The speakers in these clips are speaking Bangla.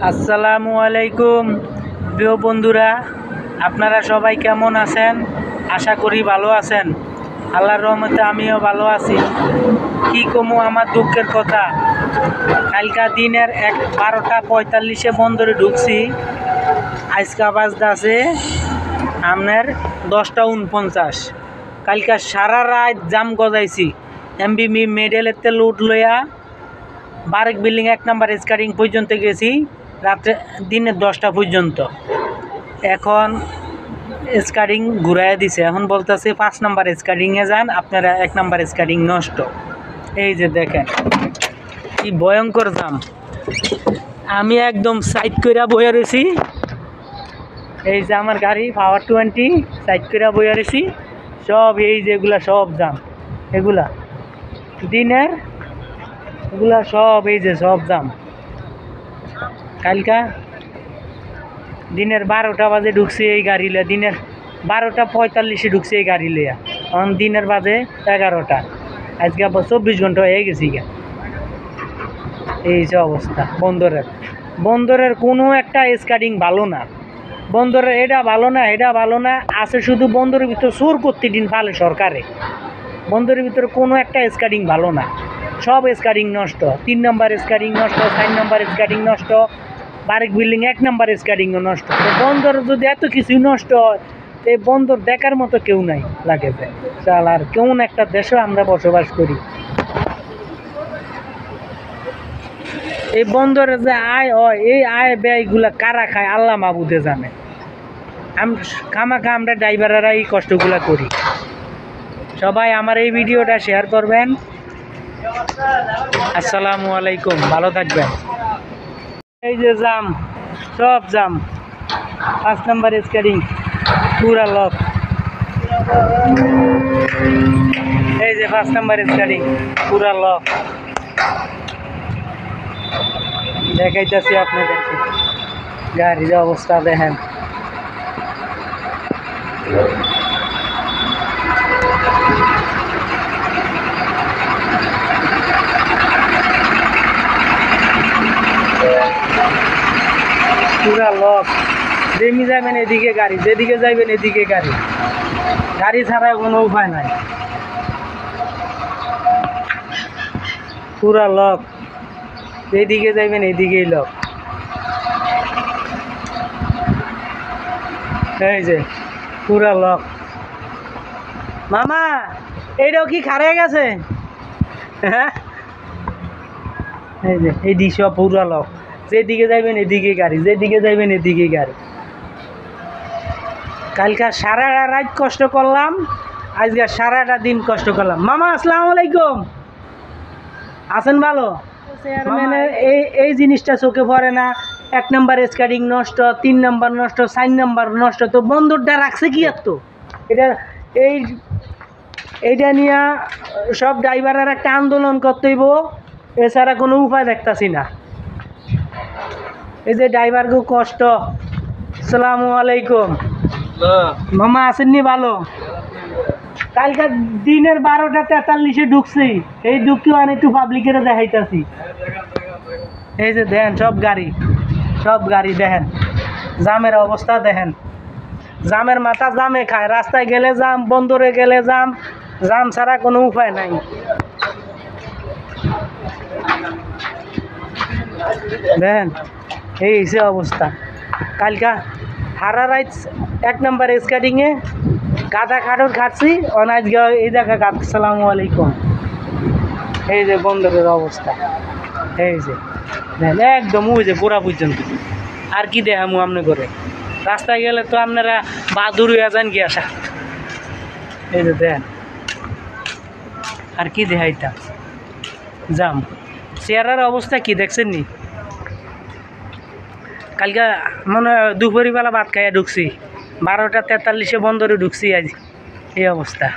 আসসালামু আলাইকুম প্রিয় বন্ধুরা, আপনারা সবাই কেমন আছেন? আশা করি ভালো আছেন। আল্লাহর রহমতে আমিও ভালো আছি। কি কমু আমার দুঃখের কথা, কালকা দিনের 12:45 বন্দরে ঢুকছি, আজকা বাজতে আপনার 10:49। কালকা সারা রাত জাম গজাইছি, এমবি মেডেলের তেল লইয়া বারেক বিল্ডিং 1 নম্বর স্কারিং পর্যন্ত গেছি, রাত্রে দিনে 10টা পর্যন্ত। এখন স্কারিং ঘুরাই দিছে, এখন বলতেছে 5 নম্বর স্কারিংয়ে যান, আপনারা 1 নম্বর স্কারিং নষ্ট। এই যে দেখেন কি ভয়ঙ্কর জাম। আমি একদম সাইড কইরা বইয়া রয়েছি, এই যে আমার গাড়ি পাওয়ার 20 সাইড কইরা বইয়া রয়েছি, সব এই যেগুলা সব জাম, এগুলা দিনের এগুলা সব এই যে সব জাম। কালকা দিনের 12টা বাজে ঢুকছি এই গাড়ি লিয়া, দিনের 12:45 ঢুকছি এই গাড়ি লিয়া, এখন দিনের বাজে 11টা। আজকে 24 ঘন্টা হয়ে গেছি গা। এই যে অবস্থা বন্দরের কোনো একটা স্কার্টিং ভালো না, বন্দরের এটা ভালো না, এটা ভালো না, আছে শুধু বন্দরের ভিতর চোর প্রতিদিন ফালে সরকারে। বন্দরের ভিতরে কোনো একটা স্কার্টিং ভালো না, সব স্কার্টিং নষ্ট। 3 নম্বর স্কার্টিং নষ্ট, 4 নম্বর স্কার্টিং নষ্ট, বারেক বিল্ডিং 1 নম্বর স্কার্টিংও নষ্ট। তো বন্দর যদি এত কিছুই নষ্ট হয়, এই বন্দর দেখার মতো কেউ নাই লাগে যে চাল। আর কেমন একটা দেশে আমরা বসবাস করি। এই বন্দরে যে আয় হয়, এই আয় ব্যয়গুলা কারা খায় আল্লাহ মাবুদে জানে। খামাখা আমরা ড্রাইভাররা এই কষ্টগুলা করি। সবাই আমার এই ভিডিওটা শেয়ার করবেন। আসসালামু আলাইকুম, ভালো থাকবেন। এই যে জাম, সব জাম। 5 নম্বর স্কারিং পুরা লক। এই যে 5 নম্বর স্কারিং পুরা লক, দেখাইতেছি আপনাদেরকে গাড়ির অবস্থা দেখেন। পুরা লক, যেমি যাবেন এদিকে গাড়ি, যেদিকে যাইবেন এদিকে গাড়ি, গাড়ি ছাড়া কোনো উপায় নাই। পুরা লক, যেদিকে যাইবেন এদিকেই লক। এই যে পুরা লক। মামা এইটাও কি খারে গেছে? হ্যাঁ, এই যে এই দিশা পুরা লক, যেদিকে যাইবেন এদিকে গাড়ি, যেদিকে যাইবেন এদিকে গাড়ি। কালকা সারা রাত কষ্ট করলাম, আজকে সারাটা দিন কষ্ট করলাম। মামা আসসালামু আলাইকুম, আছেন ভালো? চেয়ারম্যানের এই জিনিসটা চোখে পড়ে না। 1 নম্বর স্কার্টিং নষ্ট, 3 নম্বর নষ্ট, 4 নম্বর নষ্ট। তো বন্দরটা রাখছে কি এত? এটা এইটা নিয়ে সব ড্রাইভারের একটা আন্দোলন করতে হইব, এছাড়া কোনো উপায় দেখতেছি না। এই যে ড্রাইভারকে কষ্ট। আসসালামু আলাইকুম, মামা আসেননি ভালো? কালকে দিনের 12:43 ঢুকছি, এই দুঃখকেও আমি একটু পাবলিকের দেখাইতেছি। এই যে দেখেন সব গাড়ি দেখেন, জামের অবস্থা দেখেন। জামের মাথা জামে খায়, রাস্তায় গেলে জাম, বন্দরে গেলে জাম, জাম ছাড়া কোনো উপায় নাই। দেখেন এই যে অবস্থা। কালকা হারা রাইট 1 নম্বর স্কার্টিংয়ে গাদা কাঠর খাচ্ছি, অনাজ এই জায়গা কাট। আসসালামু আলাইকুম। এই যে বন্দরের অবস্থা, এই যে দেখেন একদম ওই যে গোড়া পর্যন্ত। আর কি দেখামু আপনি করে? রাস্তায় গেলে তো আপনারা বাদুর হয়ে যান কি আসা। এই যে দেখেন, আর কি দেখাইতাম, জাম। চেয়ারের অবস্থা কি দেখছেন নি? কালকে মনে হয় দুপুরবেলা ভাত খাইয়া ঢুকছি, 12:43 বন্দরে ঢুকছি, আজ এই অবস্থা।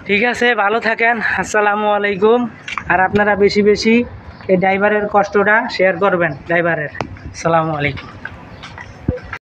ঠিক আছে, ভালো থাকেন। আসসালামু আলাইকুম। আর আপনারা বেশি বেশি এই ড্রাইভারের কষ্টটা শেয়ার করবেন ড্রাইভারের। আসসালামু আলাইকুম।